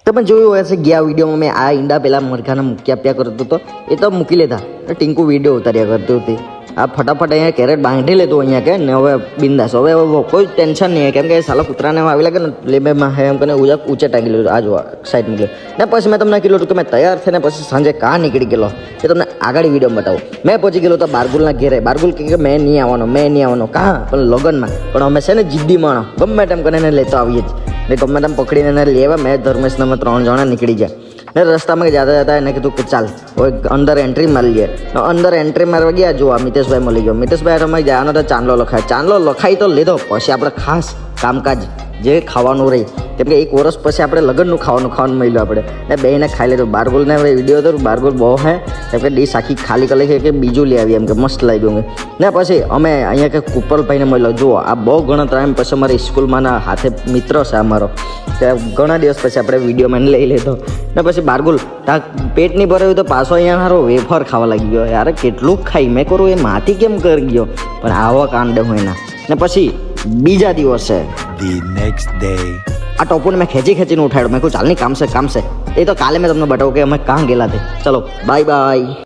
તમે જોયું હશે ગયા વિડીયોમાં મેં આ ઈંડા પેલા મરઘાના મૂકી આપ્યા કરતો હતો, એ તો મૂકી લેતા, ટીંકુ વિડીયો ઉતાર્યા કરતી હતી. આ ફટાફટ અહીંયા કેરેટ બાંધી લેતો અહીંયા કે ને હવે બિંદાસ, હવે કોઈ ટેન્શન નહીં, કેમ કે સાલા કૂતરાને આવી લાગે ને લેબેમાં હે એમ કરીને ઊંચે ટાંગી લીધું, આ જો સાઈડ મૂક્યો ને. પછી મેં તમને કીધું હતું કે મેં તૈયાર થઈને પછી સાંજે કાં નીકળી ગયેલો એ તમને આગળ વિડીયો બતાવું. મેં પહોંચી ગયેલો તો બારગુલના ઘેરે. બારગુલ કે મેં નહીં આવવાનો કાં પણ લગનમાં, પણ અમે છે ને જિદ્દી માણો, ગમે તેમ કરીને લેતો આવીએ જ ને, ગમે તેમ પકડીને એને લેવા. મેં ધર્મેશને અમે 3 જણા નીકળી ગયા ને રસ્તામાં જતા એને કીધું કે ચાલ હવે અંદર એન્ટ્રી મારી લઈએ. અંદર એન્ટ્રી મારવા ગયા, જો મિતેશભાઈ મળી ગયો. મિતેશભાઈ અમે જવાનો તો ચાંદલો લખાઈ તો લીધો. પછી આપણે ખાસ કામકાજ જે ખાવાનું રહી, કેમ કે 1 વર્ષ પછી આપણે લગ્નનું ખાવાનું મળ્યું આપણે ને બેને ખાઈ લીધું. બારગુલને વિડીયો હતો, બારગુલ બહુ હે કેમ કે ડીશ આખી ખાલી કરી છે કે બીજું લઈ આવી એમ કે મસ્ત લાગ્યું ને. પછી અમે અહીંયા કે કુપલભાઈને મળ્યો. જુઓ આ બહુ ઘણા ટાઈમ પછી અમારી સ્કૂલમાંના હાથે મિત્ર છે અમારો, કે ઘણા દિવસ પછી આપણે વિડીયોમાં લઈ લીધો ને. પછી બારગુલ તા પેટ નહીં ભરાયું તો પાછો અહીંયા મારો વેફર ખાવા લાગી ગયો. યાર કેટલું ખાઈ મેં કરું એ માથી કેમ કરી ગયો, પણ આવા કાંડ હોય ને. પછી બીજા દિવસે The next day. આ ટોપોને મેં ખેંચીને ઉઠાડ્યો. મેં કહું ચાલ નહીં કામ છે. એ તો કાલે મેં તમને બતાવું કે અમે કાં ગયેલા તે. ચલો બાય.